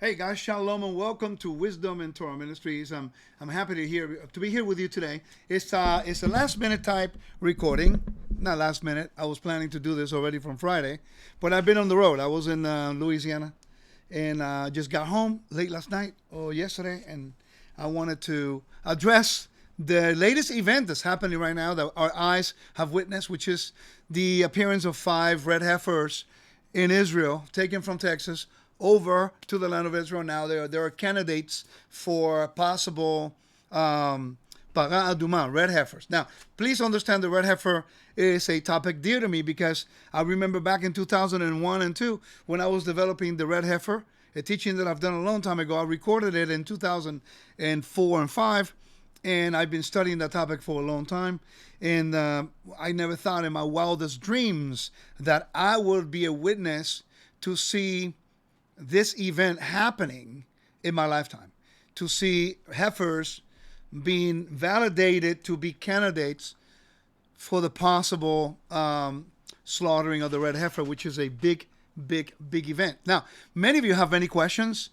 Hey guys, shalom and welcome to Wisdom and Torah Ministries. I'm happy to be here with you today. It's a last minute type recording. Not last minute. I was planning to do this already from Friday, but I've been on the road. I was in Louisiana and just got home late last night or yesterday, and I wanted to address the latest event that's happening right now that our eyes have witnessed, which is the appearance of 5 red heifers in Israel, taken from Texas over to the land of Israel. Now there are candidates for possible para aduma, red heifers. Now, please understand the red heifer is a topic dear to me because I remember back in 2001 and 2 when I was developing the red heifer, a teaching that I've done a long time ago. I recorded it in 2004 and 5, and I've been studying that topic for a long time. And I never thought in my wildest dreams that I would be a witness to see this event happening in my lifetime, to see heifers being validated to be candidates for the possible slaughtering of the red heifer, which is a big event. Now, many of you have many questions,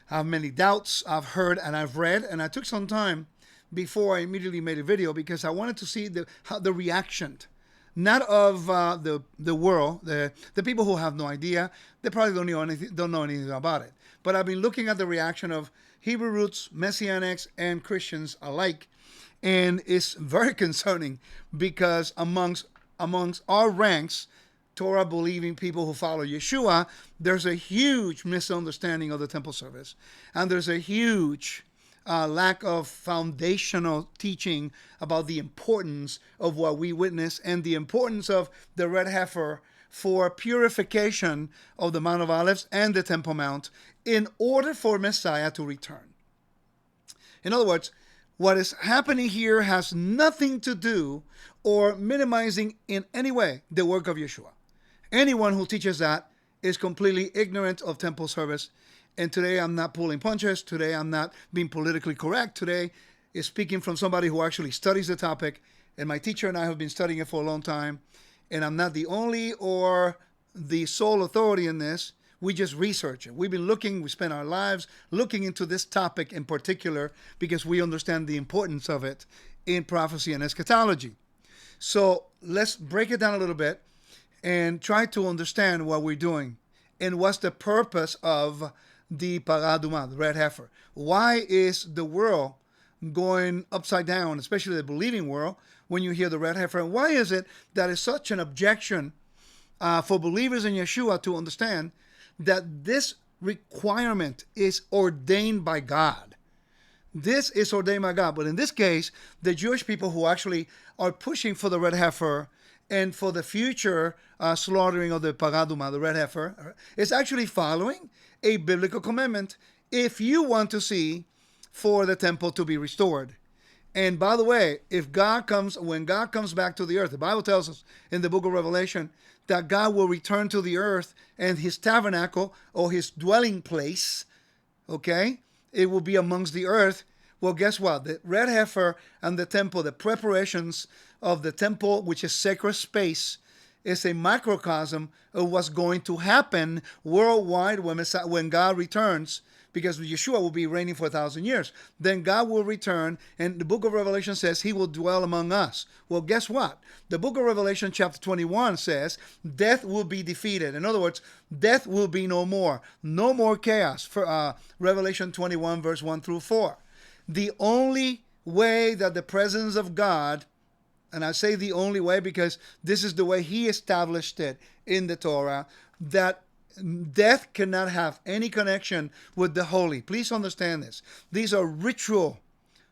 have many doubts. I've heard and I've read, and I took some time before I immediately made a video because I wanted to see the reaction, not of the world, the people who have no idea. They probably don't know anything about it. But I've been looking at the reaction of Hebrew roots, Messianics, and Christians alike, and it's very concerning because amongst our ranks, Torah believing people who follow Yeshua, there's a huge misunderstanding of the temple service, and there's a huge lack of foundational teaching about the importance of what we witness and the importance of the red heifer for purification of the Mount of Olives and the Temple Mount in order for Messiah to return. In other words, what is happening here has nothing to do or minimizing in any way the work of Yeshua. Anyone who teaches that is completely ignorant of temple service. And today I'm not pulling punches. Today I'm not being politically correct. Today is speaking from somebody who actually studies the topic. And my teacher and I have been studying it for a long time. And I'm not the only or the sole authority in this. We just research it. We've been looking, we spend our lives looking into this topic in particular because we understand the importance of it in prophecy and eschatology. So let's break it down a little bit and try to understand what we're doing and what's the purpose of the para aduma, the red heifer. Why is the world going upside down, especially the believing world, when you hear the red heifer? And why is it that it's such an objection for believers in Yeshua to understand that this requirement is ordained by God? This is ordained by God. But in this case, the Jewish people who actually are pushing for the red heifer and for the future slaughtering of the para aduma, the red heifer, is actually following a biblical commandment if you want to see for the temple to be restored. And by the way, when God comes back to the earth, the Bible tells us in the book of Revelation that God will return to the earth and his tabernacle or his dwelling place, okay, it will be amongst the earth. Well, guess what? The red heifer and the temple, the preparations of the temple, which is sacred space, is a microcosm of what's going to happen worldwide when God returns, because Yeshua will be reigning for 1,000 years. Then God will return, and the book of Revelation says he will dwell among us. Well, guess what? The book of Revelation chapter 21 says death will be defeated. In other words, death will be no more. No more chaos. For Revelation 21 verse 1 through 4. The only way that the presence of God, and I say the only way because this is the way he established it in the Torah, that death cannot have any connection with the holy. Please understand this. These are ritual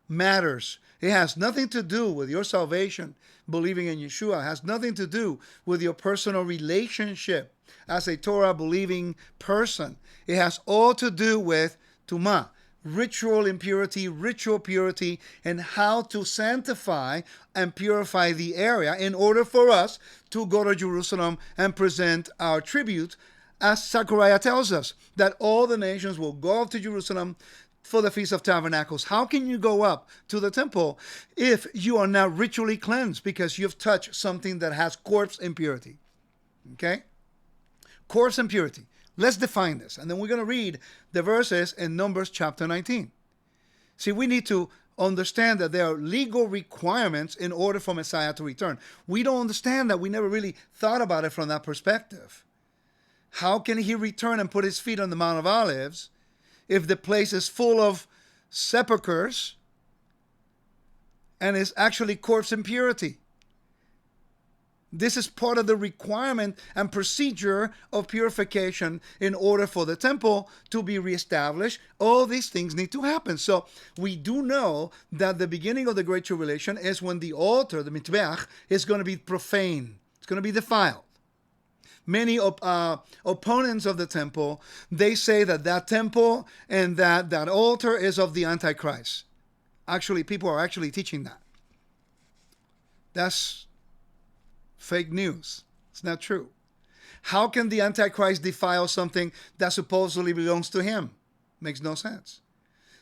matters. It has nothing to do with your salvation, believing in Yeshua. It has nothing to do with your personal relationship as a Torah believing person. It has all to do with Tumah, ritual impurity, ritual purity, and how to sanctify and purify the area in order for us to go to Jerusalem and present our tribute, as Zechariah tells us, that all the nations will go up to Jerusalem for the Feast of Tabernacles. How can you go up to the temple if you are not ritually cleansed because you've touched something that has corpse impurity? Okay? Corpse impurity. Let's define this. And then we're going to read the verses in Numbers chapter 19. See, we need to understand that there are legal requirements in order for Messiah to return. We don't understand that. We never really thought about it from that perspective. How can he return and put his feet on the Mount of Olives if the place is full of sepulchres and is actually corpse impurity? This is part of the requirement and procedure of purification in order for the temple to be reestablished. All these things need to happen. So we do know that the beginning of the Great Tribulation is when the altar, the Mizbeach, is going to be profane. It's going to be defiled. Many opponents of the temple, they say that that temple and that altar is of the Antichrist. Actually, people are actually teaching that. That's fake news. It's not true. How can the Antichrist defile something that supposedly belongs to him? Makes no sense.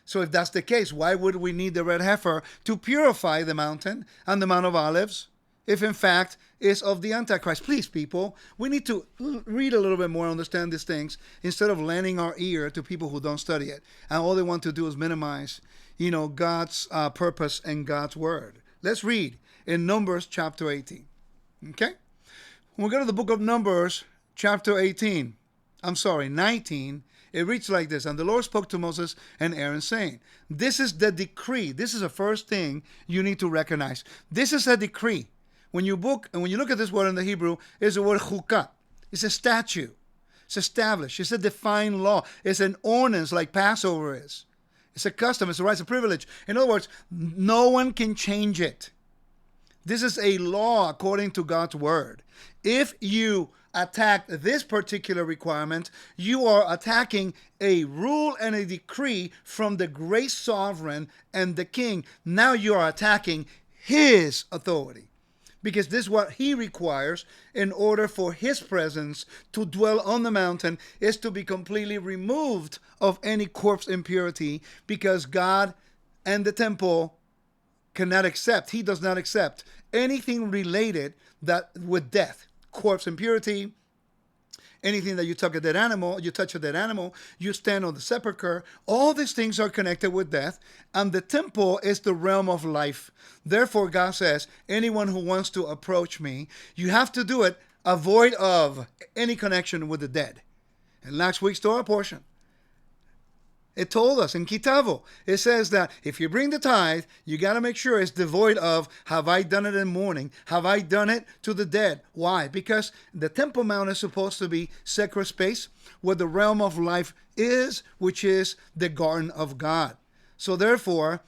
So if that's the case, why would we need the red heifer to purify the mountain and the Mount of Olives if in fact it's of the Antichrist? Please, people, we need to read a little bit more, understand these things, instead of lending our ear to people who don't study it. And all they want to do is minimize, God's purpose and God's word. Let's read in Numbers chapter 18. Okay? When we go to the book of Numbers, chapter 19, it reads like this. And the Lord spoke to Moses and Aaron, saying, this is the decree. This is the first thing you need to recognize. This is a decree. When you look at this word in the Hebrew, it's the word chukah. It's a statute. It's established. It's a defined law. It's an ordinance like Passover is. It's a custom. It's a right. It's a privilege. In other words, no one can change it. This is a law according to God's word. If you attack this particular requirement, you are attacking a rule and a decree from the great sovereign and the king. Now you are attacking his authority, because this is what he requires in order for his presence to dwell on the mountain, is to be completely removed of any corpse impurity, because God and the temple he does not accept anything related with death, corpse impurity, anything that you touch a dead animal, you stand on the sepulcher. All these things are connected with death, and the temple is the realm of life. Therefore, God says, anyone who wants to approach me, you have to do it avoid of any connection with the dead. In last week's Torah portion, it told us in Kitavo, it says that if you bring the tithe, you got to make sure it's devoid of, have I done it in mourning? Have I done it to the dead? Why? Because the Temple Mount is supposed to be sacred space where the realm of life is, which is the garden of God. So therefore,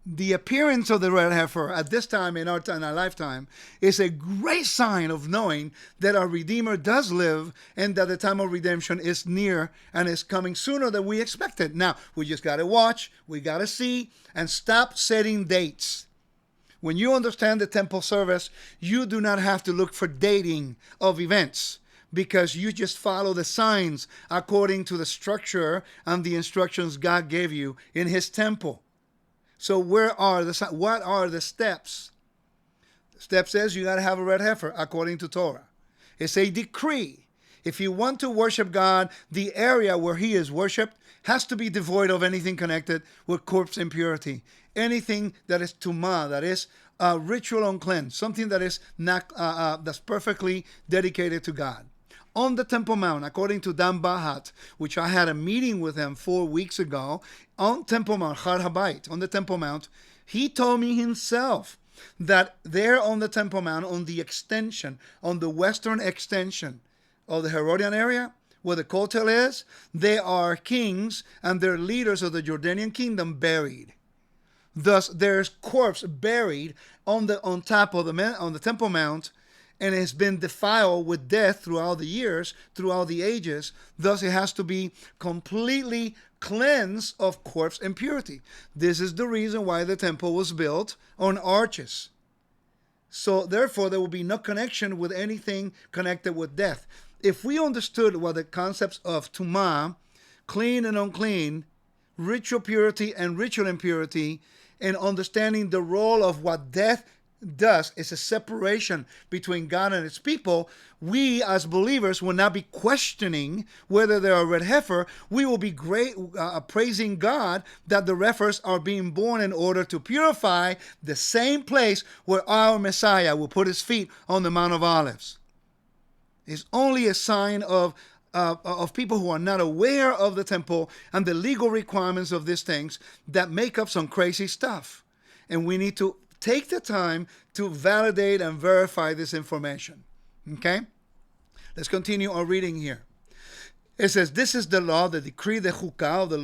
the appearance of the red heifer at this time in our lifetime is a great sign of knowing that our Redeemer does live and that the time of redemption is near and is coming sooner than we expected. Now, we just got to watch, we got to see, and stop setting dates. When you understand the temple service, you do not have to look for dating of events, because you just follow the signs according to the structure and the instructions God gave you in his temple. So what are the steps? The step says you got to have a red heifer according to Torah. It's a decree. If you want to worship God, the area where he is worshipped has to be devoid of anything connected with corpse impurity. Anything that is tumah, that is ritual uncleansed, something that is not that's perfectly dedicated to God. On the Temple Mount, according to Dan Bahat, which I had a meeting with him 4 weeks ago, on Temple Mount, Har Habayit, on the Temple Mount, he told me himself that there on the Temple Mount, on the extension, on the western extension of the Herodian area, where the Kotel is, there are kings and their leaders of the Jordanian kingdom buried. Thus, there's corpse buried on the Temple Mount, and it has been defiled with death throughout the years, throughout the ages. Thus, it has to be completely cleansed of corpse impurity. This is the reason why the temple was built on arches. So, therefore, there will be no connection with anything connected with death. If we understood what the concepts of tumah, clean and unclean, ritual purity and ritual impurity, and understanding the role of what death does is a separation between God and his people, we as believers will not be questioning whether they're a red heifer. We will be praising God that the heifers are being born in order to purify the same place where our Messiah will put his feet on the Mount of Olives. It's only a sign of people who are not aware of the temple and the legal requirements of these things that make up some crazy stuff. And we need to take the time to validate and verify this information. Okay? Let's continue our reading here. It says, this is the law, the decree, the chukah of the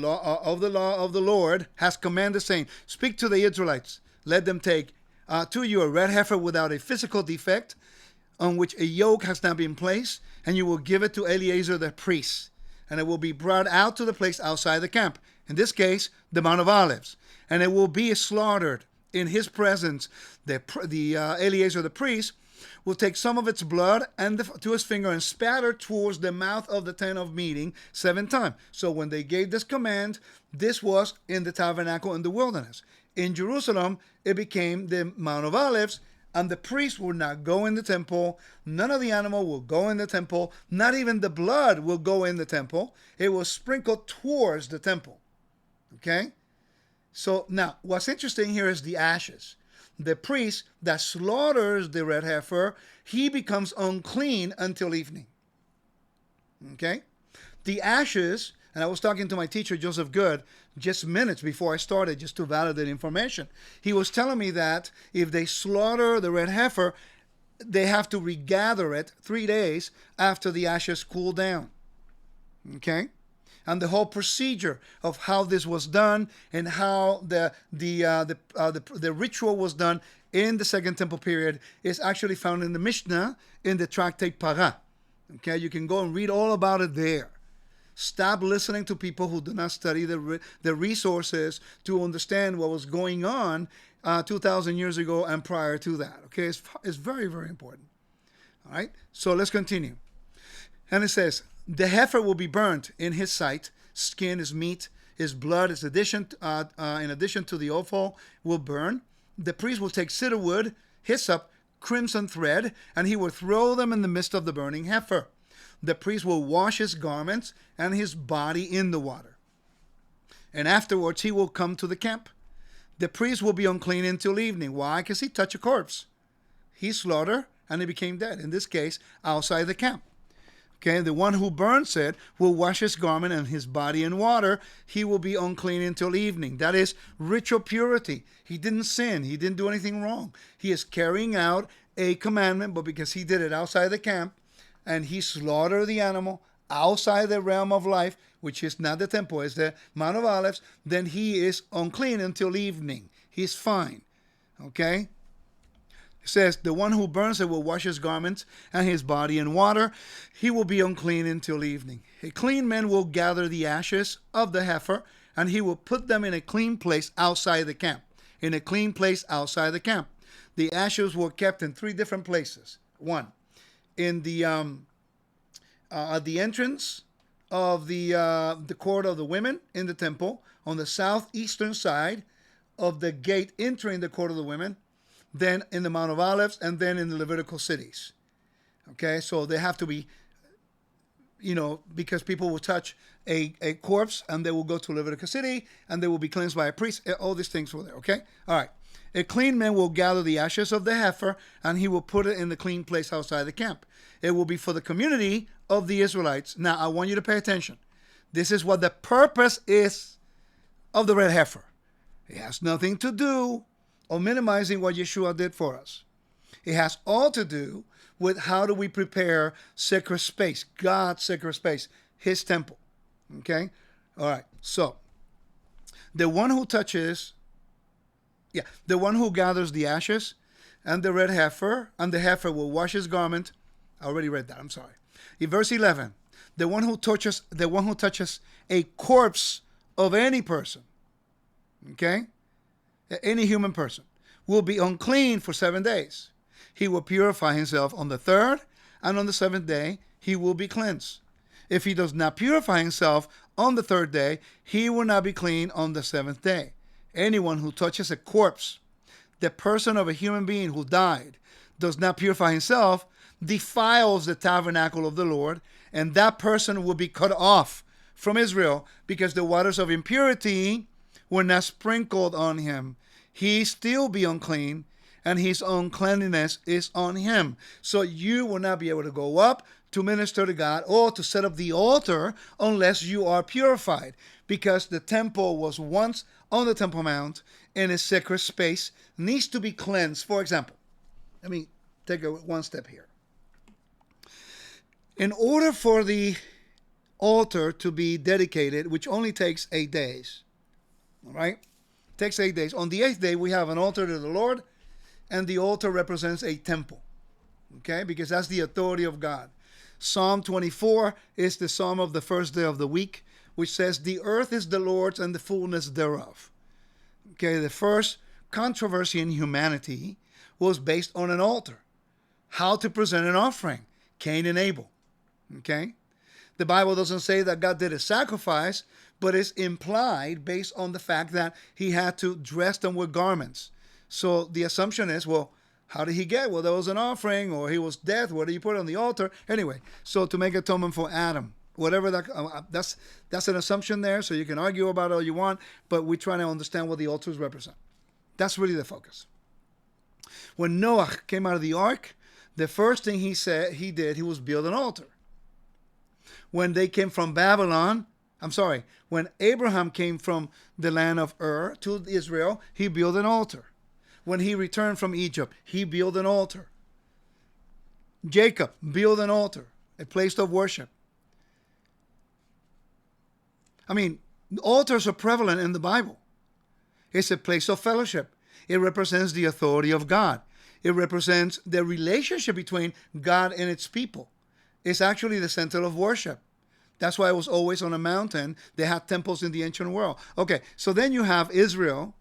law of the Lord has commanded, saying, speak to the Israelites. Let them take to you a red heifer without a physical defect, on which a yoke has not been placed, and you will give it to Eleazar the priest, and it will be brought out to the place outside the camp, in this case, the Mount of Olives, and it will be slaughtered in his presence. The Eleazar the priest will take some of its blood to his finger and spatter towards the mouth of the tent of meeting 7 times. So when they gave this command, this was in the tabernacle in the wilderness. In Jerusalem, it became the Mount of Olives, and the priest will not go in the temple. None of the animal will go in the temple. Not even the blood will go in the temple. It will sprinkle towards the temple. Okay? So now, what's interesting here is the ashes. The priest that slaughters the red heifer, he becomes unclean until evening. Okay? The ashes, and I was talking to my teacher, Joseph Good, just minutes before I started, just to validate information. He was telling me that if they slaughter the red heifer, they have to regather it 3 days after the ashes cool down. Okay? And the whole procedure of how this was done and how the ritual was done in the Second Temple period is actually found in the Mishnah in the tractate Parah. Okay, you can go and read all about it there. Stop listening to people who do not study the resources to understand what was going on 2,000 years ago and prior to that. Okay, it's very, very important. All right, so let's continue. And it says, the heifer will be burnt in his sight. Skin is meat. His blood is in addition to the offal will burn. The priest will take cedar wood, hyssop, crimson thread, and he will throw them in the midst of the burning heifer. The priest will wash his garments and his body in the water. And afterwards he will come to the camp. The priest will be unclean until evening. Why? Because he touched a corpse. He slaughtered and he became dead. In this case, outside the camp. Okay, the one who burns it will wash his garment and his body in water. He will be unclean until evening. That is ritual purity. He didn't sin. He didn't do anything wrong. He is carrying out a commandment, but because he did it outside the camp, and he slaughtered the animal outside the realm of life, which is not the temple, it's the Mount of Olives, then he is unclean until evening. He's fine. Okay? It says, the one who burns it will wash his garments and his body in water. He will be unclean until evening. A clean man will gather the ashes of the heifer, and he will put them in a clean place outside the camp. In a clean place outside the camp. The ashes were kept in 3 different places. 1, in the at the entrance of the court of the women in the temple, on the southeastern side of the gate entering the court of the women, then in the Mount of Olives, and then in the Levitical cities. Okay, so they have to be, because people will touch a corpse and they will go to Levitical city and they will be cleansed by a priest. All these things were there. Okay, all right. A clean man will gather the ashes of the heifer, and he will put it in the clean place outside the camp. It will be for the community of the Israelites. Now, I want you to pay attention. This is what the purpose is of the red heifer. It has nothing to do with minimizing what Yeshua did for us. It has all to do with how do we prepare sacred space, God's sacred space, his temple. Okay? All right. So, the one who gathers the ashes and the red heifer, and the heifer will wash his garment. I already read that. I'm sorry. In verse 11, the one who touches a corpse of any person, okay, any human person, will be unclean for 7 days. He will purify himself on the 3rd, and on the 7th day he will be cleansed. If he does not purify himself on the 3rd day, he will not be clean on the 7th day. Anyone who touches a corpse the person of a human being who died does not purify himself, defiles the tabernacle of the Lord, and that person will be cut off from Israel because the waters of impurity were not sprinkled on him. He still be unclean, and his uncleanness is on him. So you will not be able to go up to minister to God or to set up the altar unless you are purified, because the temple was once on the Temple Mount in a sacred space, needs to be cleansed. For example, let me take one step here. In order for the altar to be dedicated, which only takes 8 days, all right? Takes 8 days. On the 8th day, we have an altar to the Lord, and the altar represents a temple, okay? Because that's the authority of God. Psalm 24 is the psalm of the first day of the week, which says, the earth is the Lord's and the fullness thereof. Okay, the first controversy in humanity was based on an altar. How to present an offering, Cain and Abel. Okay? The Bible doesn't say that God did a sacrifice, but it's implied based on the fact that he had to dress them with garments. So the assumption is, well, how did he get? Well, there was an offering, or he was dead. What did you put on the altar? Anyway, so to make atonement for Adam, whatever that's an assumption there. So you can argue about it all you want, but we're trying to understand what the altars represent. That's really the focus. When Noah came out of the ark, the first thing he was build an altar. When they came from Babylon, when Abraham came from the land of Ur to Israel, he built an altar. When he returned from Egypt, he built an altar. Jacob built an altar, a place of worship. I mean, altars are prevalent in the Bible. It's a place of fellowship. It represents the authority of God. It represents the relationship between God and its people. It's actually the center of worship. That's why it was always on a mountain. They had temples in the ancient world. Okay, so then you have Israel.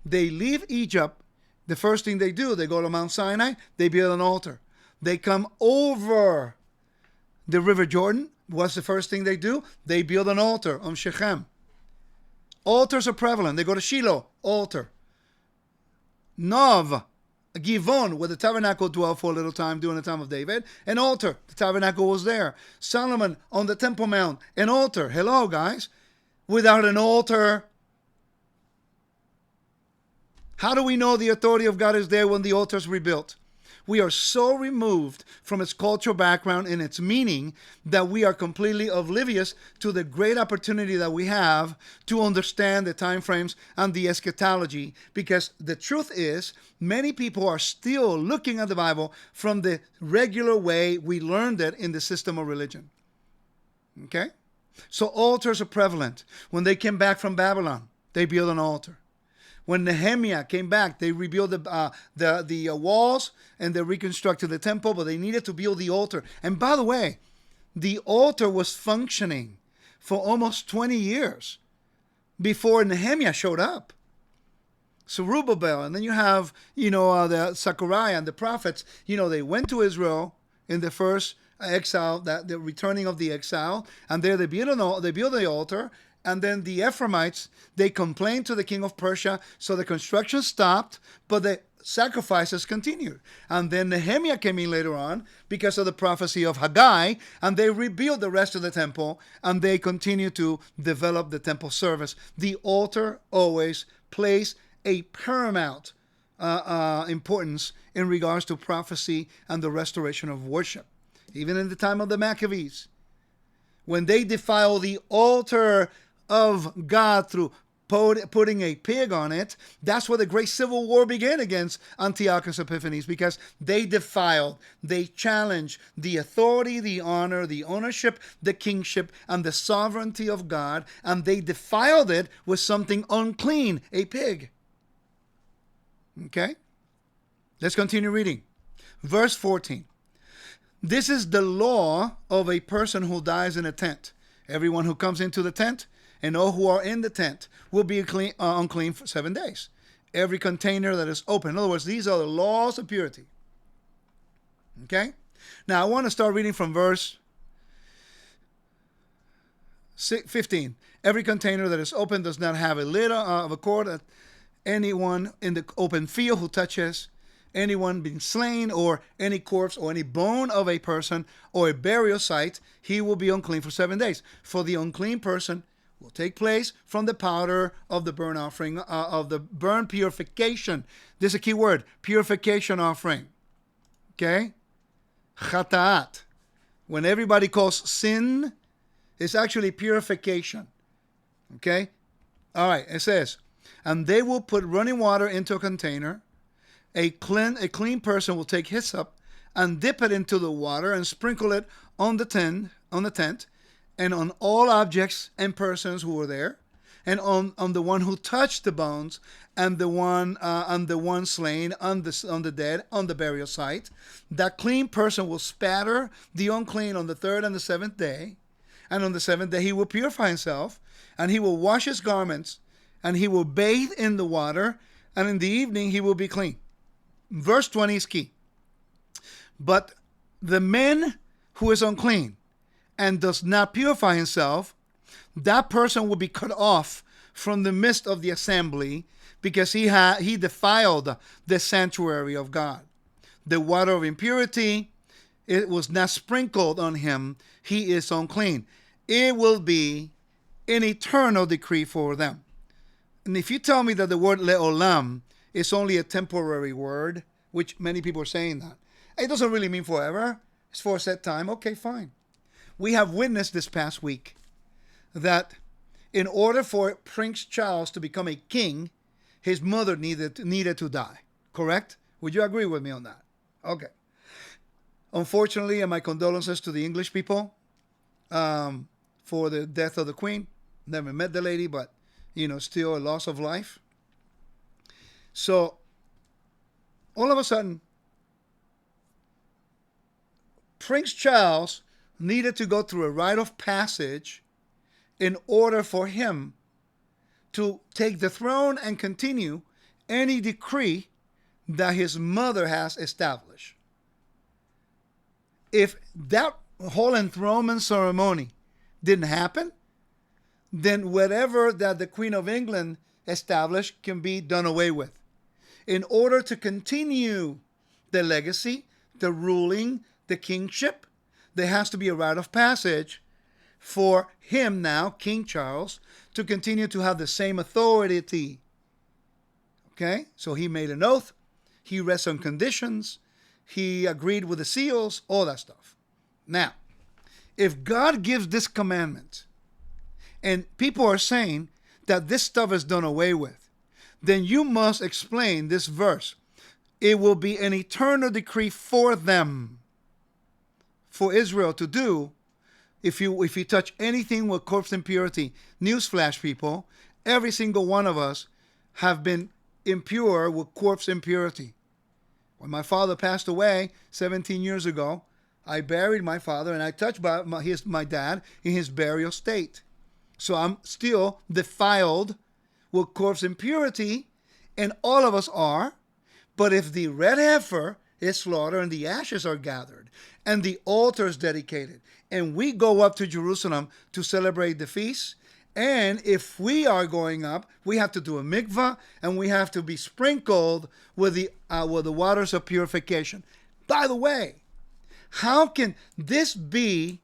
They leave Egypt. The first thing they do, they go to Mount Sinai. They build an altar. They come over the River Jordan. What's the first thing they do? They build an altar on Shechem. Altars are prevalent. They go to Shiloh, altar. Nov, Givon, where the tabernacle dwelt for a little time during the time of David, an altar. The tabernacle was there. Solomon on the Temple Mount, an altar. Hello, guys. Without an altar, how do we know the authority of God is there when the altar is rebuilt? We are so removed from its cultural background and its meaning that we are completely oblivious to the great opportunity that we have to understand the time frames and the eschatology, because the truth is many people are still looking at the Bible from the regular way we learned it in the system of religion. Okay? So altars are prevalent. When they came back from Babylon, they built an altar. When Nehemiah came back, they rebuilt the walls and they reconstructed the temple, but they needed to build the altar. And by the way, the altar was functioning for almost 20 years before Nehemiah showed up. Zerubbabel, and then you have, the Zechariah and the prophets, they went to Israel in the first exile, the returning of the exile, and there they built the altar. And then the Ephraimites, they complained to the king of Persia, so the construction stopped, but the sacrifices continued. And then Nehemiah came in later on because of the prophecy of Haggai, and they rebuilt the rest of the temple, and they continue to develop the temple service. The altar always plays a paramount importance in regards to prophecy and the restoration of worship. Even in the time of the Maccabees, when they defile the altar of God through putting a pig on it, that's where the great civil war began against Antiochus Epiphanes, because they challenged the authority, the honor, the ownership, the kingship, and the sovereignty of God, and they defiled it with something unclean, a pig. Okay? Let's continue reading. Verse 14. This is the law of a person who dies in a tent. Everyone who comes into the tent and all who are in the tent will be unclean for 7 days. Every container that is open. In other words, these are the laws of purity. Okay? Now, I want to start reading from verse 15. Every container that is open does not have a lid of a cord anyone in the open field who touches anyone being slain, or any corpse or any bone of a person or a burial site, he will be unclean for 7 days. For the unclean person will take place from the powder of the burnt offering, of the burnt purification. This is a key word, purification offering. Okay? Chataat. When everybody calls sin, it's actually purification. Okay? All right, it says, and they will put running water into a container. A clean person will take hyssop and dip it into the water and sprinkle it on the tent, and on all objects and persons who were there, and on the one who touched the bones, and the one slain, on the dead, on the burial site. That clean person will spatter the unclean on the third and the seventh day, and on the seventh day he will purify himself, and he will wash his garments, and he will bathe in the water, and in the evening he will be clean. Verse 20 is key. But the man who is unclean and does not purify himself, that person will be cut off from the midst of the assembly, because he defiled the sanctuary of God. The water of impurity, it was not sprinkled on him. He is unclean. It will be an eternal decree for them. And if you tell me that the word le'olam is only a temporary word, which many people are saying that, it doesn't really mean forever. It's for a set time. Okay, fine. We have witnessed this past week that in order for Prince Charles to become a king, his mother needed to die. Correct? Would you agree with me on that? Okay. Unfortunately, and my condolences to the English people for the death of the Queen. Never met the lady, but, still a loss of life. So, all of a sudden, Prince Charles needed to go through a rite of passage in order for him to take the throne and continue any decree that his mother has established. If that whole enthronement ceremony didn't happen, then whatever that the Queen of England established can be done away with. In order to continue the legacy, the ruling, the kingship, there has to be a rite of passage for him now, King Charles, to continue to have the same authority. Okay? So he made an oath. He rests on conditions. He agreed with the seals, all that stuff. Now, if God gives this commandment, and people are saying that this stuff is done away with, then you must explain this verse. It will be an eternal decree for them, for Israel to do, if you touch anything with corpse impurity. Newsflash, people, every single one of us have been impure with corpse impurity. When my father passed away 17 years ago, I buried my father and I touched my dad in his burial state. So I'm still defiled with corpse impurity, and all of us are. But if the red heifer is slaughtered and the ashes are gathered and the altar is dedicated and we go up to Jerusalem to celebrate the feast, and if we are going up, we have to do a mikvah and we have to be sprinkled with the waters of purification. By the way, how can this be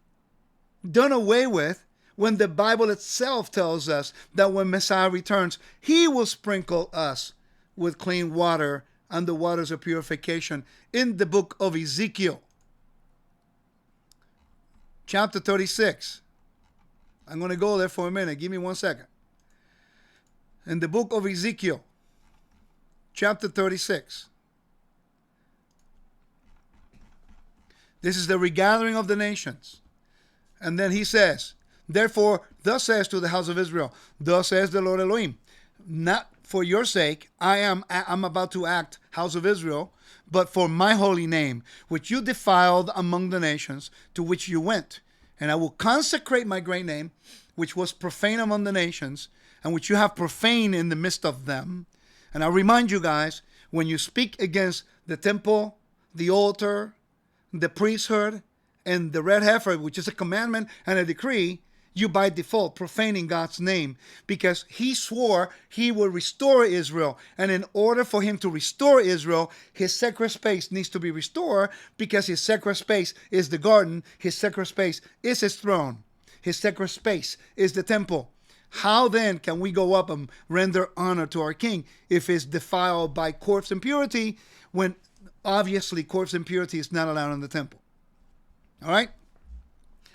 done away with when the Bible itself tells us that when Messiah returns, he will sprinkle us with clean water and the waters of purification? In the book of Ezekiel, chapter 36. I'm going to go there for a minute. Give me 1 second. In the book of Ezekiel, chapter 36. This is the regathering of the nations. And then he says, therefore, thus says to the house of Israel, thus says the Lord Elohim, not for your sake, I'm about to act, house of Israel, but for my holy name, which you defiled among the nations to which you went. And I will consecrate my great name, which was profane among the nations, and which you have profaned in the midst of them. And I remind you guys, when you speak against the temple, the altar, the priesthood, and the red heifer, which is a commandment and a decree, you by default profaning God's name, because he swore he will restore Israel. And in order for him to restore Israel, his sacred space needs to be restored, because his sacred space is the garden. His sacred space is his throne. His sacred space is the temple. How then can we go up and render honor to our king if it's defiled by corpse impurity, when obviously corpse impurity is not allowed in the temple? All right?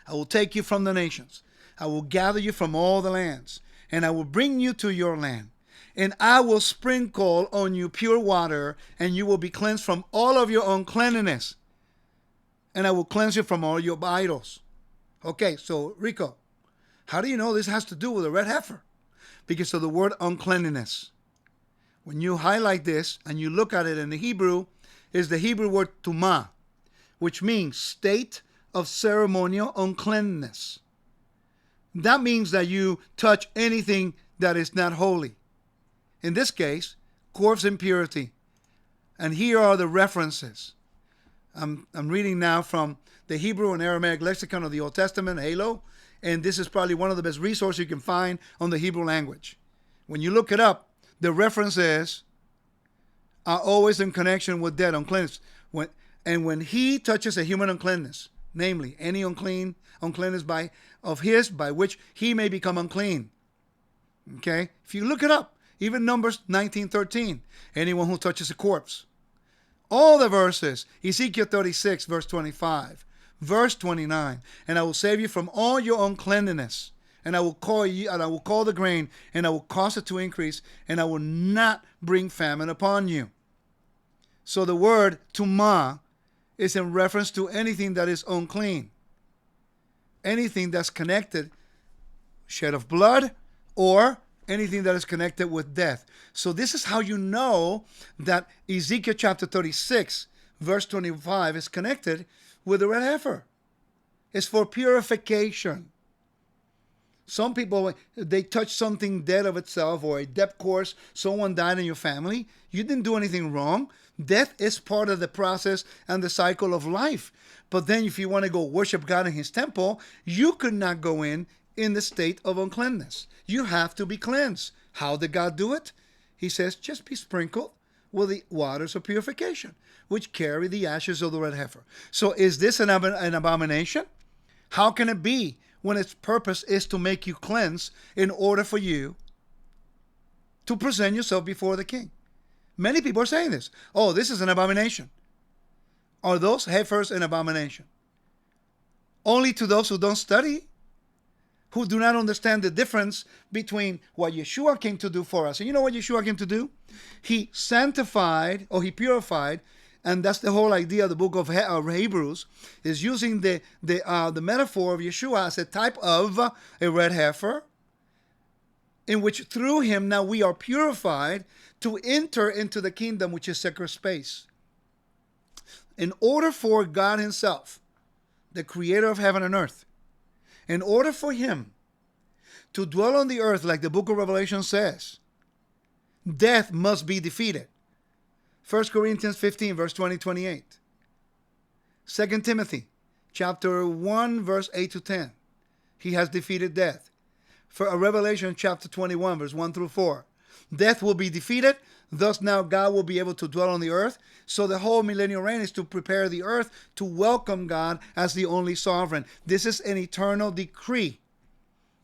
I will take you from the nations. I will gather you from all the lands, and I will bring you to your land. And I will sprinkle on you pure water, and you will be cleansed from all of your uncleanness. And I will cleanse you from all your idols. Okay, so Rico, how do you know this has to do with a red heifer? Because of the word uncleanliness. When you highlight this and you look at it in the Hebrew, is the Hebrew word tumah, which means state of ceremonial uncleanness. That means that you touch anything that is not holy. In this case, corpse impurity. And here are the references. I'm reading now from the Hebrew and Aramaic lexicon of the Old Testament, HALO, and this is probably one of the best resources you can find on the Hebrew language. When you look it up, the references are always in connection with dead uncleanness. When he touches a human uncleanness, namely any uncleanness by which he may become unclean. Okay? If you look it up, even Numbers 19:13, anyone who touches a corpse. All the verses, Ezekiel 36, verse 25, verse 29, and I will save you from all your uncleanness, and I will call the grain, and I will cause it to increase, and I will not bring famine upon you. So the word tumah is in reference to anything that is unclean, anything that's connected, shed of blood, or anything that is connected with death. So this is how you know that Ezekiel chapter 36, verse 25 is connected with the red heifer. It's for purification. Some people, they touch something dead of itself, or a death course, someone died in your family. You didn't do anything wrong. Death is part of the process and the cycle of life. But then if you want to go worship God in his temple, you could not go in the state of uncleanness. You have to be cleansed. How did God do it? He says, just be sprinkled with the waters of purification, which carry the ashes of the red heifer. So is this an abomination? How can it be when its purpose is to make you cleanse in order for you to present yourself before the king? Many people are saying this. Oh, this is an abomination. Are those heifers an abomination? Only to those who don't study, who do not understand the difference between what Yeshua came to do for us. And you know what Yeshua came to do? He sanctified, or he purified, and that's the whole idea of the book of Hebrews, is using the metaphor of Yeshua as a type of a red heifer, in which through him now we are purified to enter into the kingdom, which is sacred space. In order for God himself, the creator of heaven and earth, in order for him to dwell on the earth, like the book of Revelation says, death must be defeated. 1 Corinthians 15, verse 20-28. 2 Timothy chapter 1, verse 8 to 10. He has defeated death. For Revelation chapter 21, verse 1 through 4. Death will be defeated. Thus now God will be able to dwell on the earth. So the whole millennial reign is to prepare the earth to welcome God as the only sovereign. This is an eternal decree.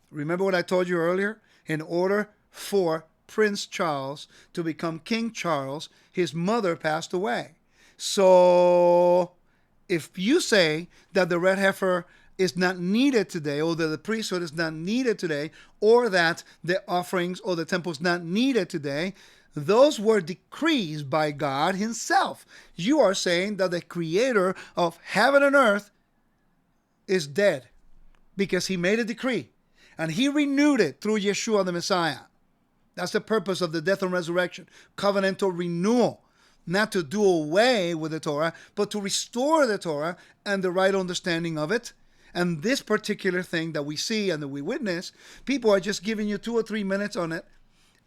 Remember what I told you earlier? In order for Prince Charles to become King Charles, his mother passed away. So if you say that the red heifer is not needed today, or that the priesthood is not needed today, or that the offerings or the temple is not needed today, those were decrees by God himself. You are saying that the creator of heaven and earth is dead because he made a decree and he renewed it through Yeshua the Messiah. That's the purpose of the death and resurrection, covenantal renewal. Not to do away with the Torah, but to restore the Torah and the right understanding of it. And this particular thing that we see and that we witness, people are just giving you 2 or 3 minutes on it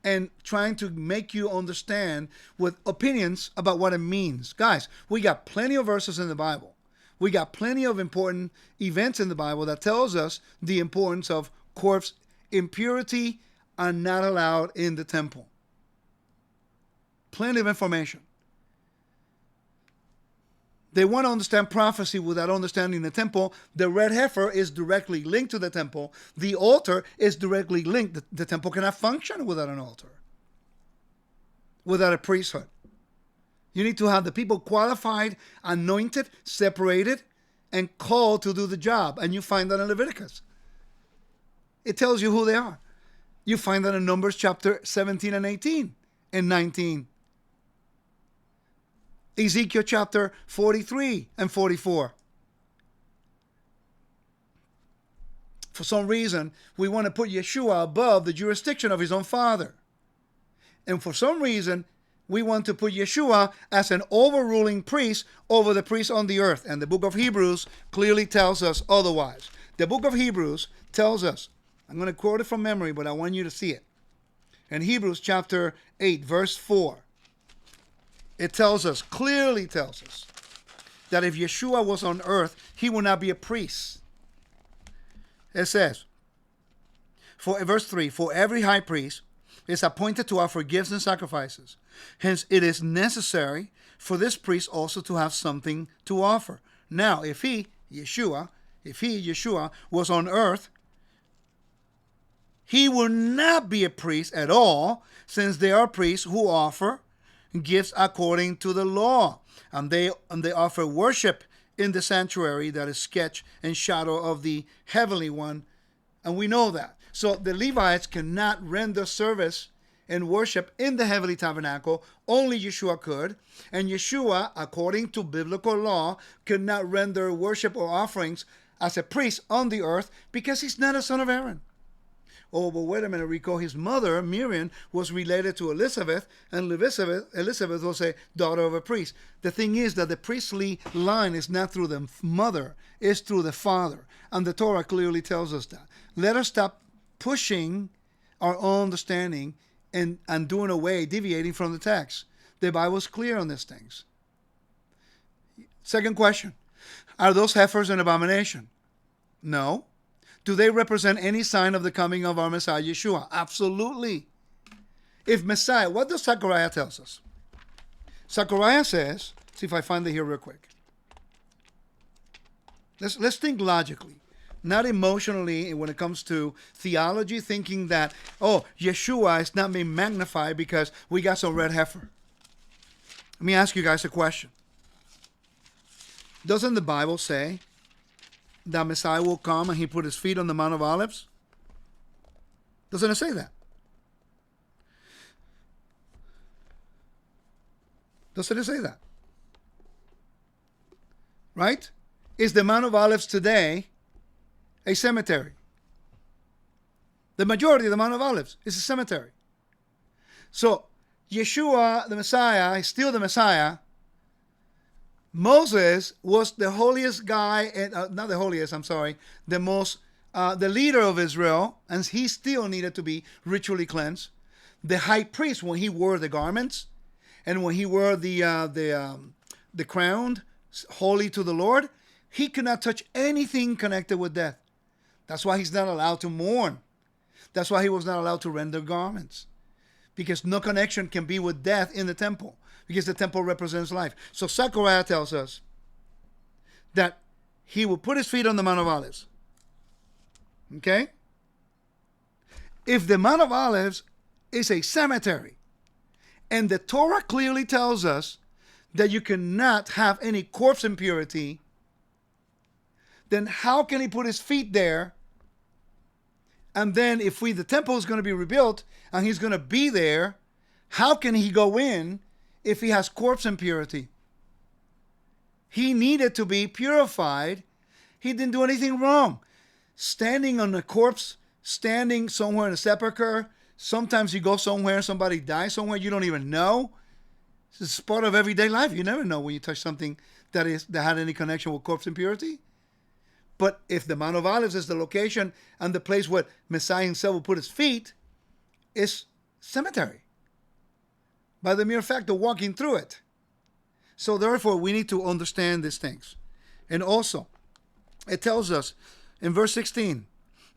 and trying to make you understand with opinions about what it means. Guys, we got plenty of verses in the Bible. We got plenty of important events in the Bible that tells us the importance of corpse impurity are not allowed in the temple. Plenty of information. They want to understand prophecy without understanding the temple. The red heifer is directly linked to the temple. The altar is directly linked. The temple cannot function without an altar, without a priesthood. You need to have the people qualified, anointed, separated, and called to do the job. And you find that in Leviticus. It tells you who they are. You find that in Numbers chapter 17 and 18 and 19. Ezekiel chapter 43 and 44. For some reason, we want to put Yeshua above the jurisdiction of his own father. And for some reason, we want to put Yeshua as an overruling priest over the priests on the earth. And the book of Hebrews clearly tells us otherwise. The book of Hebrews tells us, I'm going to quote it from memory, but I want you to see it. In Hebrews chapter 8, verse 4, it tells us, clearly tells us, that if Yeshua was on earth, he would not be a priest. It says, verse 3, for every high priest is appointed to offer gifts and sacrifices. Hence, it is necessary for this priest also to have something to offer. Now, if he, Yeshua, was on earth, he will not be a priest at all, since there are priests who offer gifts according to the law, and they offer worship in the sanctuary that is sketch and shadow of the heavenly one, and we know that. So the Levites cannot render service and worship in the heavenly tabernacle. Only Yeshua could, and Yeshua, according to biblical law, could not render worship or offerings as a priest on the earth because he's not a son of Aaron. Oh, but wait a minute, Rico. His mother, Miriam, was related to Elizabeth, and Elizabeth was a daughter of a priest. The thing is that the priestly line is not through the mother, it's through the father. And the Torah clearly tells us that. Let us stop pushing our own understanding and doing away, deviating from the text. The Bible is clear on these things. Second question, are those heifers an abomination? No. Do they represent any sign of the coming of our Messiah, Yeshua? Absolutely. If Messiah, what does Zechariah tell us? Zechariah says, see if I find it here real quick. Let's think logically, not emotionally when it comes to theology, thinking that, oh, Yeshua is not being magnified because we got some red heifer. Let me ask you guys a question. Doesn't the Bible say that Messiah will come and he put his feet on the Mount of Olives? Doesn't it say that? Doesn't it say that? Right? Is the Mount of Olives today a cemetery? The majority of the Mount of Olives is a cemetery. So, Yeshua, the Messiah, is still the Messiah. Moses was the holiest guy, not the holiest, I'm sorry, the leader of Israel, and he still needed to be ritually cleansed. The high priest, when he wore the garments, and when he wore the crown, holy to the Lord, he could not touch anything connected with death. That's why he's not allowed to mourn. That's why he was not allowed to render garments, because no connection can be with death in the temple, because the temple represents life. So Zechariah tells us that he will put his feet on the Mount of Olives. Okay? If the Mount of Olives is a cemetery, and the Torah clearly tells us that you cannot have any corpse impurity, then how can he put his feet there? And then if the temple is going to be rebuilt and he's going to be there, how can he go in if he has corpse impurity? He needed to be purified. He didn't do anything wrong. Standing on a corpse, standing somewhere in a sepulcher, sometimes you go somewhere, somebody dies somewhere, you don't even know. It's part of everyday life. You never know when you touch something that had any connection with corpse impurity. But if the Mount of Olives is the location and the place where Messiah himself will put his feet, it's cemetery, by the mere fact of walking through it. So therefore, we need to understand these things. And also, it tells us in verse 16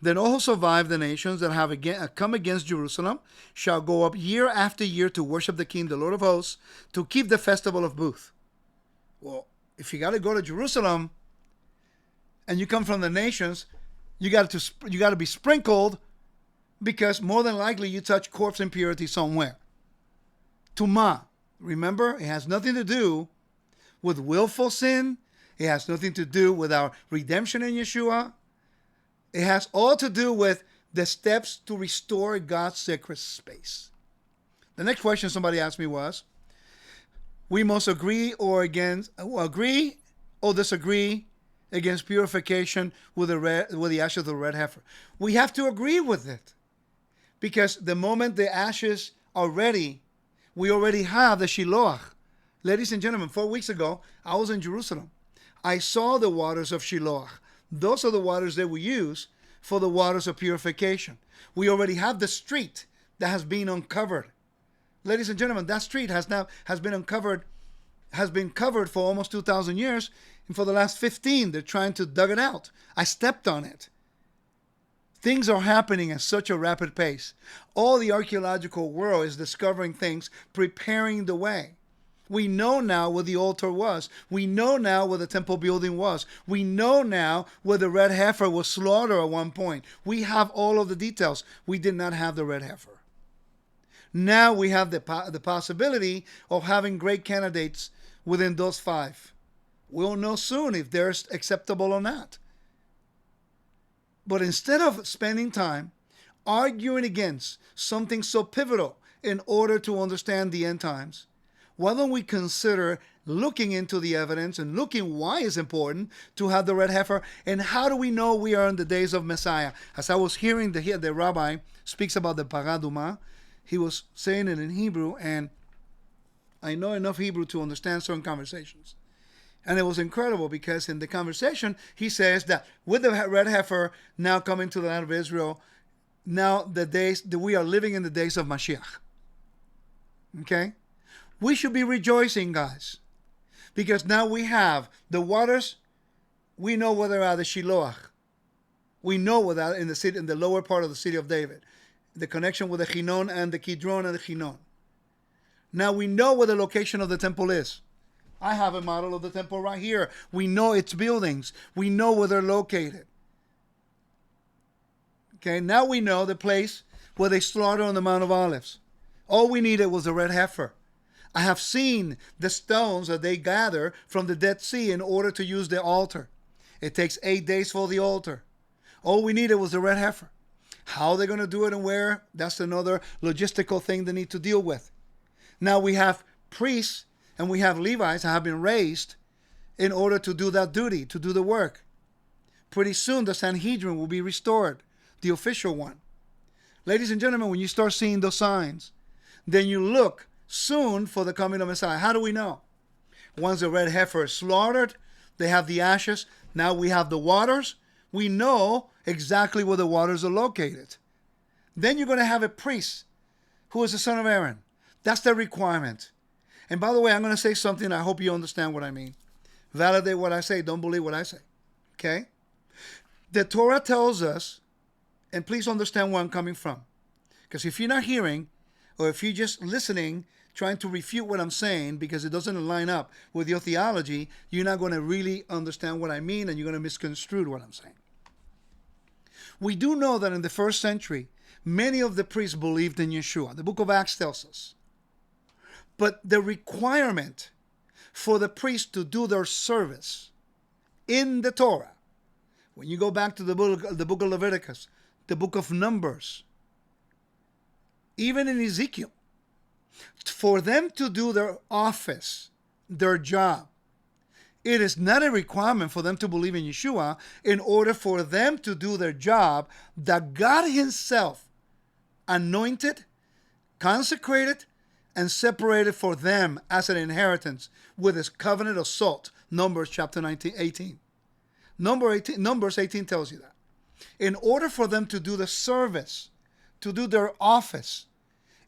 Then all who survive the nations that have come against Jerusalem shall go up year after year to worship the King, the Lord of hosts, to keep the festival of booth. Well, if you got to go to Jerusalem and you come from the nations, you got to be sprinkled, because more than likely you touch corpse impurity somewhere. Tumah, remember, it has nothing to do with willful sin. It has nothing to do with our redemption in Yeshua. It has all to do with the steps to restore God's sacred space. The next question somebody asked me was, we must agree or disagree against purification with the ashes of the red heifer. We have to agree with it, because the moment the ashes are ready, we already have the Shiloach. Ladies and gentlemen, 4 weeks ago, I was in Jerusalem. I saw the waters of Shiloach. Those are the waters that we use for the waters of purification. We already have the street that has been uncovered. Ladies and gentlemen, that street has been covered for almost 2,000 years, and for the last 15, they're trying to dug it out. I stepped on it. Things are happening at such a rapid pace. All the archaeological world is discovering things, preparing the way. We know now where the altar was. We know now where the temple building was. We know now where the red heifer was slaughtered at one point. We have all of the details. We did not have the red heifer. Now we have the possibility of having great candidates within those 5. We'll know soon if they're acceptable or not. But instead of spending time arguing against something so pivotal in order to understand the end times, why don't we consider looking into the evidence and looking why it's important to have the red heifer, and how do we know we are in the days of Messiah? As I was hearing the rabbi speaks about the paraduma, he was saying it in Hebrew, and I know enough Hebrew to understand certain conversations. And it was incredible, because in the conversation, he says that with the red heifer now coming to the land of Israel, now we are living in the days of Mashiach. Okay? We should be rejoicing, guys, because now we have the waters. We know where they're at, the Shiloach. We know where they're in the city, in the lower part of the city of David, the connection with the Chinon and the Kidron and the Chinon. Now we know where the location of the temple is. I have a model of the temple right here. We know its buildings. We know where they're located. Okay, now we know the place where they slaughtered on the Mount of Olives. All we needed was a red heifer. I have seen the stones that they gather from the Dead Sea in order to use the altar. It takes 8 days for the altar. All we needed was the red heifer. How they're going to do it and where, that's another logistical thing they need to deal with. Now we have priests and we have Levites that have been raised in order to do that duty, to do the work. Pretty soon the Sanhedrin will be restored, the official one. Ladies and gentlemen, when you start seeing those signs, then you look soon for the coming of Messiah. How do we know? Once the red heifer is slaughtered, they have the ashes. Now we have the waters. We know exactly where the waters are located. Then you're going to have a priest who is the son of Aaron. That's the requirement. And by the way, I'm going to say something. I hope you understand what I mean. Validate what I say. Don't believe what I say. Okay? The Torah tells us, and please understand where I'm coming from. Because if you're not hearing, or if you're just listening, trying to refute what I'm saying because it doesn't line up with your theology, you're not going to really understand what I mean, and you're going to misconstrue what I'm saying. We do know that in the first century, many of the priests believed in Yeshua. The book of Acts tells us. But the requirement for the priests to do their service in the Torah, when you go back to the book of Leviticus, the book of Numbers, even in Ezekiel, for them to do their office, their job, it is not a requirement for them to believe in Yeshua in order for them to do their job that God himself anointed, consecrated, and separated for them as an inheritance with his covenant of salt. Numbers chapter 18. Numbers 18 tells you that. In order for them to do the service, to do their office,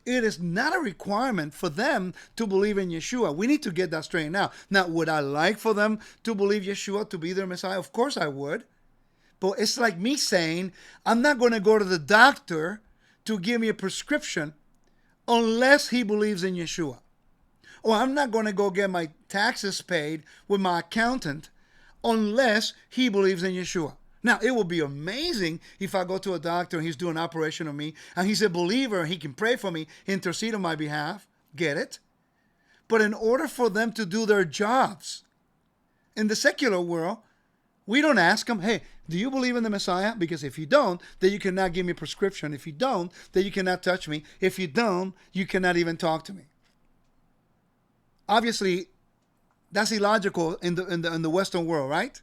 it is not a requirement for them to believe in Yeshua. We need to get that straight now. Now, would I like for them to believe Yeshua to be their Messiah? Of course I would. But it's like me saying, I'm not going to go to the doctor to give me a prescription unless he believes in Yeshua. Or I'm not going to go get my taxes paid with my accountant unless he believes in Yeshua. Now, it would be amazing if I go to a doctor and he's doing an operation on me and he's a believer and he can pray for me, intercede on my behalf. Get it? But in order for them to do their jobs in the secular world, we don't ask them, hey, do you believe in the Messiah? Because if you don't, then you cannot give me a prescription. If you don't, then you cannot touch me. If you don't, you cannot even talk to me. Obviously, that's illogical in the Western world, right?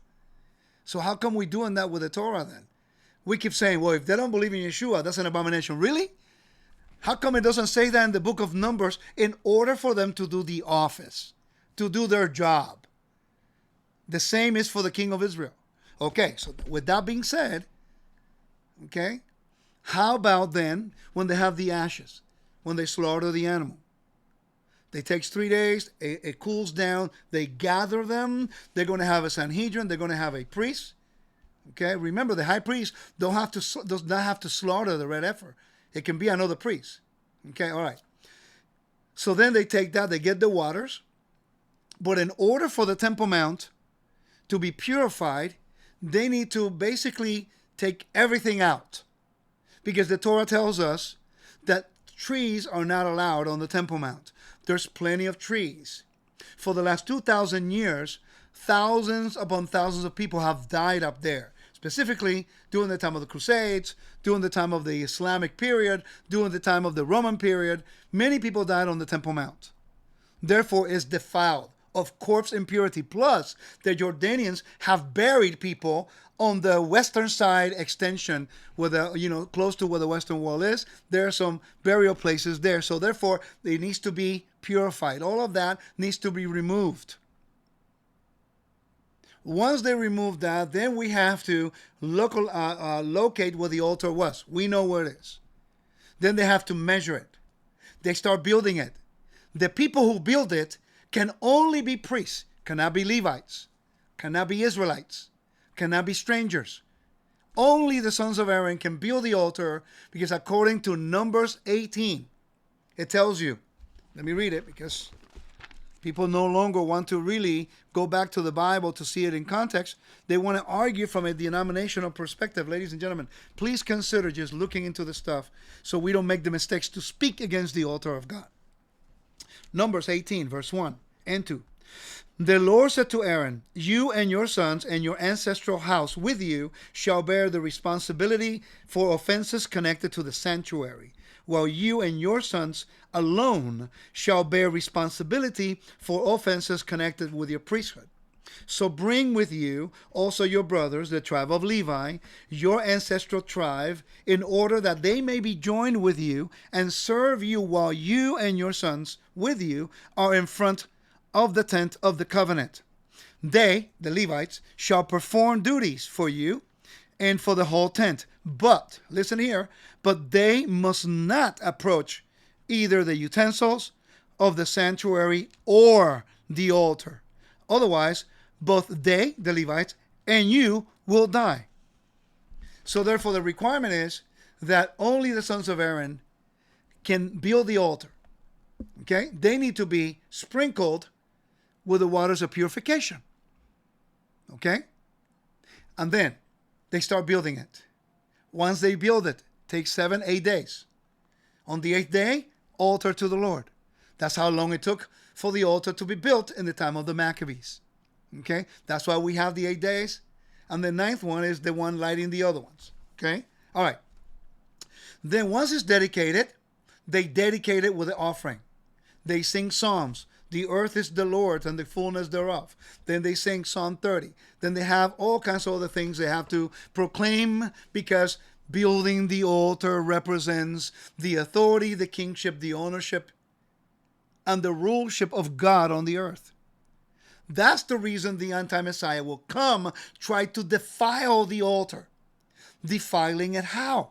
So how come we doing that with the Torah then? We keep saying, well, if they don't believe in Yeshua, that's an abomination. Really? How come it doesn't say that in the book of Numbers in order for them to do the office, to do their job? The same is for the king of Israel. Okay, so with that being said, okay, how about then when they have the ashes, when they slaughter the animal? It takes 3 days, it cools down, they gather them, they're going to have a Sanhedrin, they're going to have a priest. Okay, remember the high priest does not have to slaughter the red heifer. It can be another priest. Okay, all right. So then they take that, they get the waters, but in order for the Temple Mount to be purified, they need to basically take everything out. Because the Torah tells us that trees are not allowed on the Temple Mount. There's plenty of trees. For the last 2,000 years, thousands upon thousands of people have died up there. Specifically, during the time of the Crusades, during the time of the Islamic period, during the time of the Roman period, many people died on the Temple Mount. Therefore, it's defiled of corpse impurity. Plus, the Jordanians have buried people on the western side extension, where close to where the Western Wall is. There are some burial places there. So therefore, it needs to be purified. All of that needs to be removed. Once they remove that, then we have to locate where the altar was. We know where it is. Then they have to measure it. They start building it. The people who build it can only be priests, cannot be Levites, cannot be Israelites, cannot be strangers. Only the sons of Aaron can build the altar, because according to Numbers 18, it tells you, let me read it because people no longer want to really go back to the Bible to see it in context. They want to argue from a denominational perspective. Ladies and gentlemen, please consider just looking into the stuff so we don't make the mistakes to speak against the altar of God. Numbers 18, verse 1 and 2. The Lord said to Aaron, you and your sons and your ancestral house with you shall bear the responsibility for offenses connected to the sanctuary, while you and your sons alone shall bear responsibility for offenses connected with your priesthood. So bring with you also your brothers, the tribe of Levi, your ancestral tribe, in order that they may be joined with you and serve you while you and your sons with you are in front of the tent of the covenant. They, the Levites, shall perform duties for you and for the whole tent. But, listen here, but they must not approach either the utensils of the sanctuary or the altar. Otherwise, both they, the Levites, and you will die. So therefore, the requirement is that only the sons of Aaron can build the altar. Okay? They need to be sprinkled with the waters of purification. Okay? And then they start building it. Once they build it, takes 7-8 days. On the 8th day, altar to the Lord. That's how long it took for the altar to be built in the time of the Maccabees. Okay? That's why we have the 8 days. And the 9th one is the one lighting the other ones. Okay? All right. Then once it's dedicated, they dedicate it with the offering. They sing psalms. The earth is the Lord's and the fullness thereof. Then they sing Psalm 30. Then they have all kinds of other things they have to proclaim, because building the altar represents the authority, the kingship, the ownership, and the ruleship of God on the earth. That's the reason the anti-Messiah will come, try to defile the altar. Defiling it how?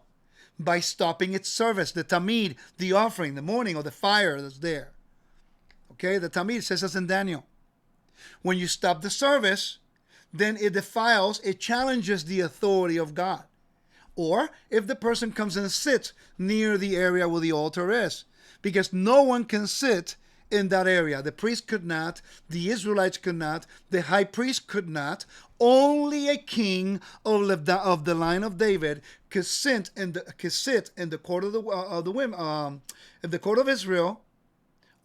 By stopping its service, the tamid, the offering, the morning, or the fire that's there. Okay, the tamid says this in Daniel. When you stop the service, then it defiles, it challenges the authority of God. Or if the person comes and sits near the area where the altar is, because no one can sit in that area. The priest could not, the Israelites could not, the high priest could not. Only a king of the line of David could sit in the court of the women, in the court of Israel,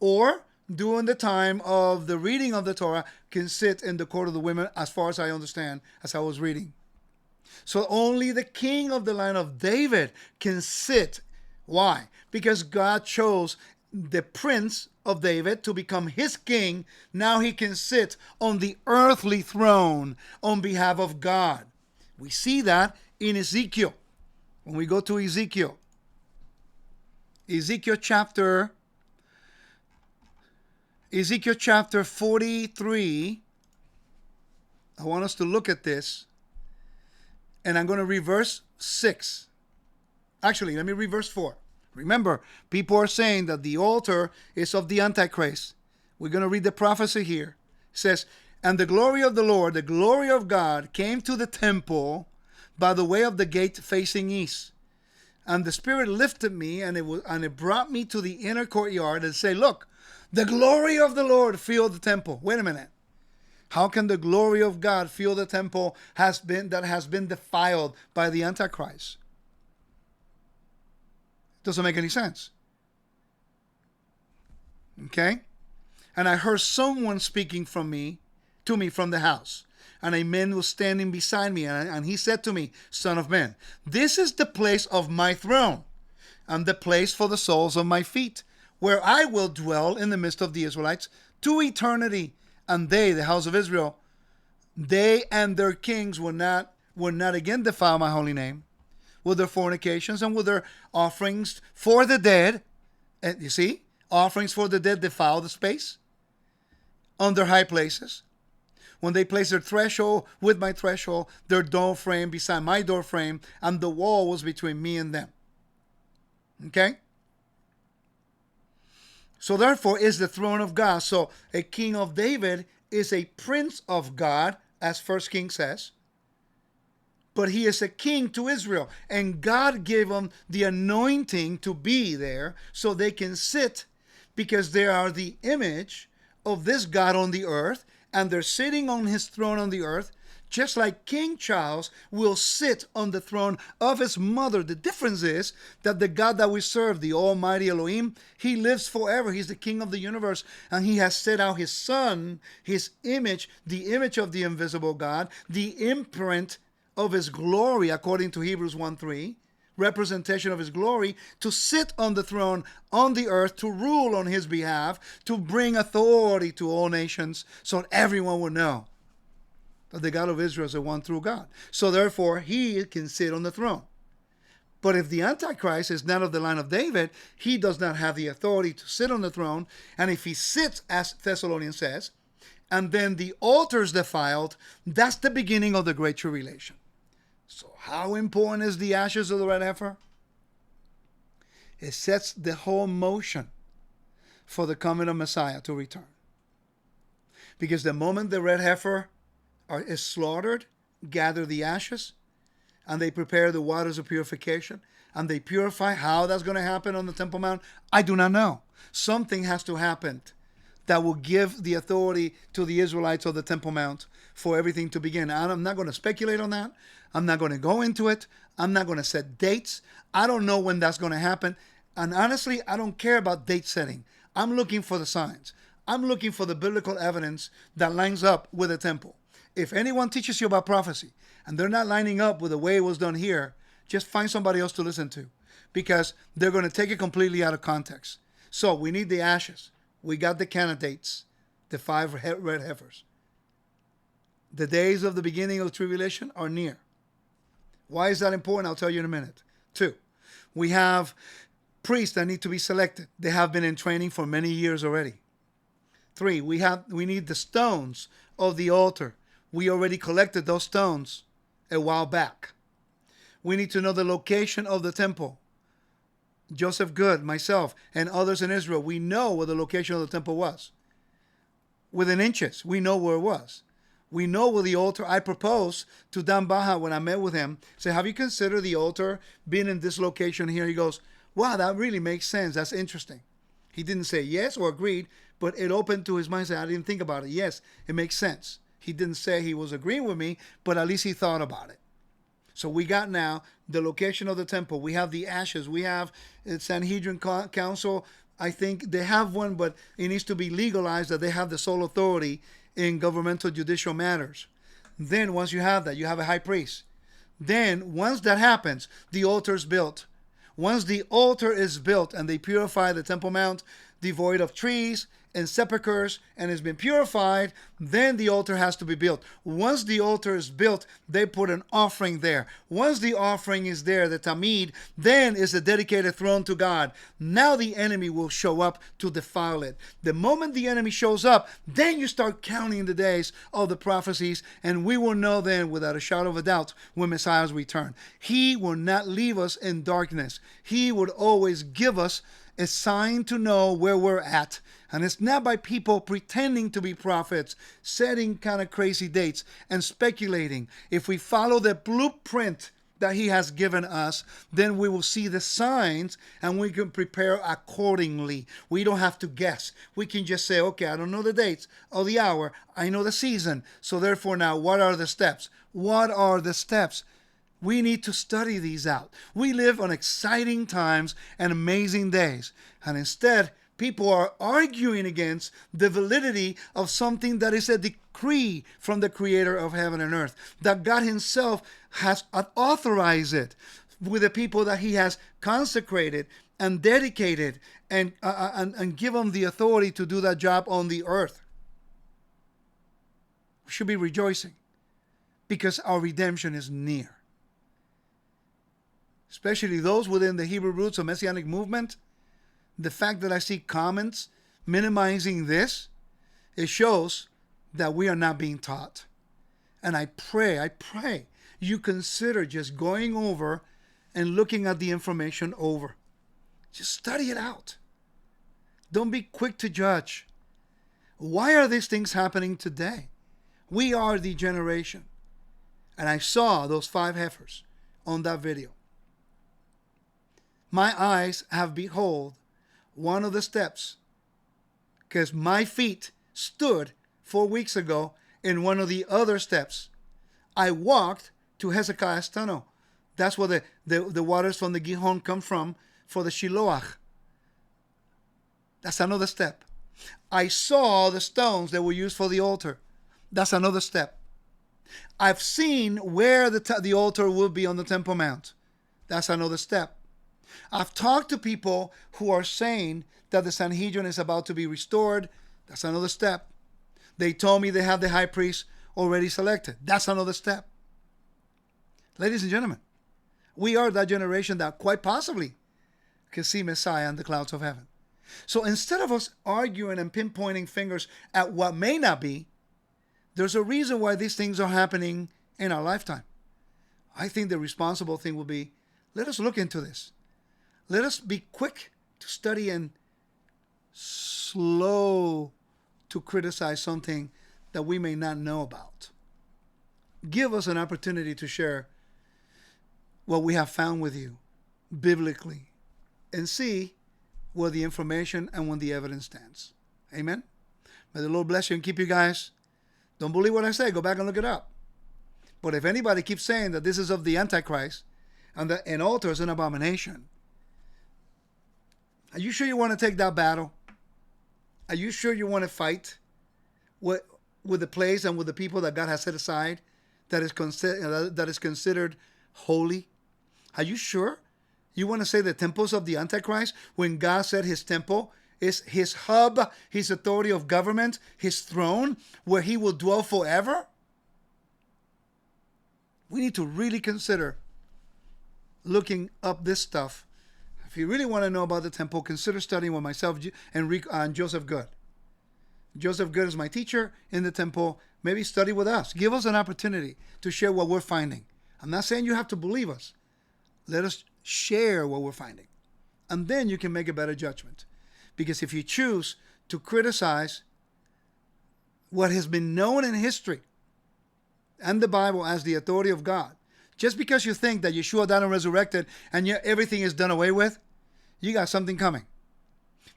or during the time of the reading of the Torah, can sit in the court of the women, as far as I understand, as I was reading. So only the king of the line of David can sit. Why? Because God chose the prince of David to become his king. Now he can sit on the earthly throne on behalf of God. We see that in Ezekiel. When we go to Ezekiel chapter 43, I want us to look at this, and I'm going to read verse 6. Actually, let me read verse 4. Remember, people are saying that the altar is of the Antichrist. We're going to read the prophecy here. It says, "And the glory of the Lord, the glory of God, came to the temple by the way of the gate facing east. And the Spirit lifted me, and it brought me to the inner courtyard and say, look, the glory of the Lord filled the temple." Wait a minute. How can the glory of God fill the temple that has been defiled by the Antichrist? Doesn't make any sense. Okay? "And I heard someone speaking to me from the house. And a man was standing beside me, and he said to me, Son of man, this is the place of my throne, and the place for the soles of my feet, where I will dwell in the midst of the Israelites to eternity. And they, the house of Israel, they and their kings will not again defile my holy name with their fornications and with their offerings for the dead." And you see, offerings for the dead defile the space on their high places. "When they place their threshold with my threshold, their door frame beside my door frame, and the wall was between me and them." Okay? So therefore is the throne of God. So a king of David is a prince of God, as 1 King says. But he is a king to Israel. And God gave them the anointing to be there so they can sit, because they are the image of this God on the earth. And they're sitting on his throne on the earth, just like King Charles will sit on the throne of his mother. The difference is that the God that we serve, the Almighty Elohim, he lives forever. He's the king of the universe. And he has set out his son, his image, the image of the invisible God, the imprint of his glory, according to Hebrews 1:3, representation of his glory, to sit on the throne on the earth, to rule on his behalf, to bring authority to all nations, so that everyone will know that the God of Israel is the one true God. So therefore, he can sit on the throne. But if the Antichrist is not of the line of David, he does not have the authority to sit on the throne. And if he sits, as Thessalonians says, and then the altar is defiled, that's the beginning of the Great Tribulation. So how important is the ashes of the red heifer? It sets the whole motion for the coming of Messiah to return. Because the moment the red heifer is slaughtered, gather the ashes, and they prepare the waters of purification, and they purify. How that's going to happen on the Temple Mount, I do not know. Something has to happen that will give the authority to the Israelites of the Temple Mount for everything to begin. I'm not going to speculate on that. I'm not going to go into it. I'm not going to set dates. I don't know when that's going to happen. And honestly, I don't care about date setting. I'm looking for the signs. I'm looking for the biblical evidence that lines up with the temple. If anyone teaches you about prophecy and they're not lining up with the way it was done here, just find somebody else to listen to, because they're going to take it completely out of context. So we need the ashes. We got the candidates, the 5 red heifers. The days of the beginning of the tribulation are near. Why is that important? I'll tell you in a minute. 2, we have priests that need to be selected. They have been in training for many years already. 3, we need the stones of the altar. We already collected those stones a while back. We need to know the location of the temple. Joseph Good, myself, and others in Israel, we know where the location of the temple was. Within inches, we know where it was. We know with the altar. I proposed to Dan Baja when I met with him. Say, have you considered the altar being in this location here? He goes, wow, that really makes sense. That's interesting. He didn't say yes or agreed, but it opened to his mind. He said, I didn't think about it. Yes, it makes sense. He didn't say he was agreeing with me, but at least he thought about it. So we got now the location of the temple. We have the ashes. We have Sanhedrin Council. I think they have one, but it needs to be legalized that they have the sole authority in governmental judicial matters. Then once you have that, you have a high priest. Then once that happens, the altar is built. Once the altar is built and they purify the Temple Mount, devoid of trees and sepulchres, and has been purified, then the altar has to be built. Once the altar is built, they put an offering there. Once the offering is there, the tamid, then is a dedicated throne to God. Now the enemy will show up to defile it. The moment the enemy shows up, then you start counting the days of the prophecies, and we will know then without a shadow of a doubt when Messiah's return. He will not leave us in darkness. He would always give us a sign to know where we're at. And it's not by people pretending to be prophets, setting kind of crazy dates and speculating. If we follow the blueprint that he has given us, then we will see the signs and we can prepare accordingly. We don't have to guess. We can just say, okay, I don't know the dates or the hour. I know the season. So therefore now, what are the steps? What are the steps? We need to study these out. We live on exciting times and amazing days. And instead, people are arguing against the validity of something that is a decree from the creator of heaven and earth, that God himself has authorized it with the people that he has consecrated and dedicated and given the authority to do that job on the earth. We should be rejoicing because our redemption is near. Especially those within the Hebrew roots of Messianic movement. The fact that I see comments minimizing this, it shows that we are not being taught. And I pray you consider just going over and looking at the information over. Just study it out. Don't be quick to judge. Why are these things happening today? We are the generation. And I saw those 5 heifers on that video. My eyes have beheld one of the steps, because my feet stood 4 weeks ago in one of the other steps. I walked to Hezekiah's tunnel. That's where the waters from the Gihon come from for the Shiloach. That's another step. I saw the stones that were used for the altar. That's another step. I've seen where the altar will be on the Temple Mount. That's another step. I've talked to people who are saying that the Sanhedrin is about to be restored. That's another step. They told me they have the high priest already selected. That's another step. Ladies and gentlemen, we are that generation that quite possibly can see Messiah in the clouds of heaven. So instead of us arguing and pinpointing fingers at what may not be, there's a reason why these things are happening in our lifetime. I think the responsible thing will be, let us look into this. Let us be quick to study and slow to criticize something that we may not know about. Give us an opportunity to share what we have found with you biblically and see where the information and when the evidence stands. Amen? May the Lord bless you and keep you guys. Don't believe what I say. Go back and look it up. But if anybody keeps saying that this is of the Antichrist and that an altar is an abomination, are you sure you want to take that battle? Are you sure you want to fight with the place and with the people that God has set aside that is considered holy? Are you sure you want to say the temples of the Antichrist when God said his temple is his hub, his authority of government, his throne, where he will dwell forever? We need to really consider looking up this stuff. If you really want to know about the temple, consider studying with myself and Rico and Joseph Good. Joseph Good is my teacher in the temple. Maybe study with us. Give us an opportunity to share what we're finding. I'm not saying you have to believe us. Let us share what we're finding. And then you can make a better judgment. Because if you choose to criticize what has been known in history, and the Bible as the authority of God, just because you think that Yeshua died and resurrected and yet everything is done away with, you got something coming.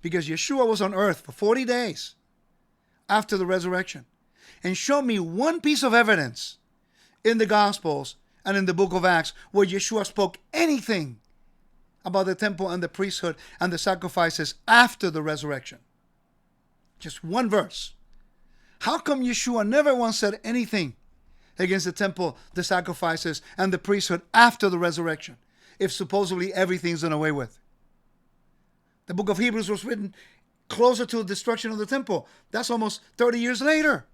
Because Yeshua was on earth for 40 days after the resurrection. And show me one piece of evidence in the Gospels and in the book of Acts where Yeshua spoke anything about the temple and the priesthood and the sacrifices after the resurrection. Just one verse. How come Yeshua never once said anything against the temple, the sacrifices, and the priesthood after the resurrection, if supposedly everything's done away with? The book of Hebrews was written closer to the destruction of the temple. That's almost 30 years later.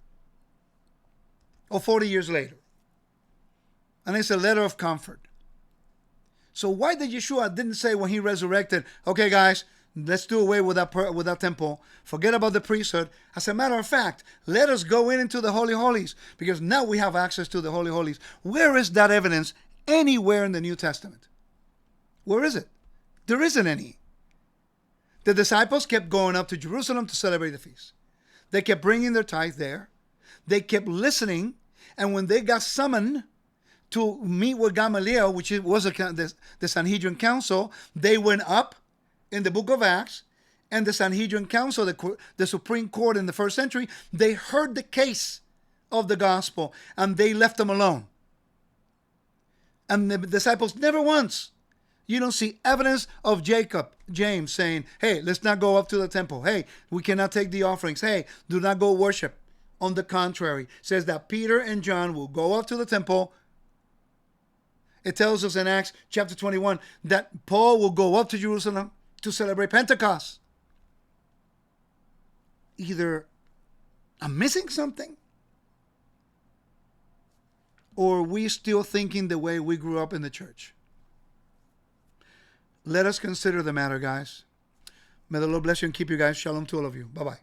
Or 40 years later. And it's a letter of comfort. So why did Yeshua didn't say when he resurrected, okay guys, let's do away with that temple. Forget about the priesthood. As a matter of fact, let us go into the Holy Holies, because now we have access to the Holy Holies. Where is that evidence anywhere in the New Testament? Where is it? There isn't any. The disciples kept going up to Jerusalem to celebrate the feast. They kept bringing their tithe there. They kept listening. And when they got summoned to meet with Gamaliel, which was the Sanhedrin Council, they went up in the book of Acts. And the Sanhedrin Council, the Supreme Court in the first century, they heard the case of the gospel and they left them alone. And the disciples never once, you don't see evidence of James saying, hey, let's not go up to the temple. Hey, we cannot take the offerings. Hey, do not go worship. On the contrary, it says that Peter and John will go up to the temple. It tells us in Acts chapter 21 that Paul will go up to Jerusalem to celebrate Pentecost. Either I'm missing something, or we still thinking the way we grew up in the church. Let us consider the matter, guys. May the Lord bless you and keep you guys. Shalom to all of you. Bye-bye.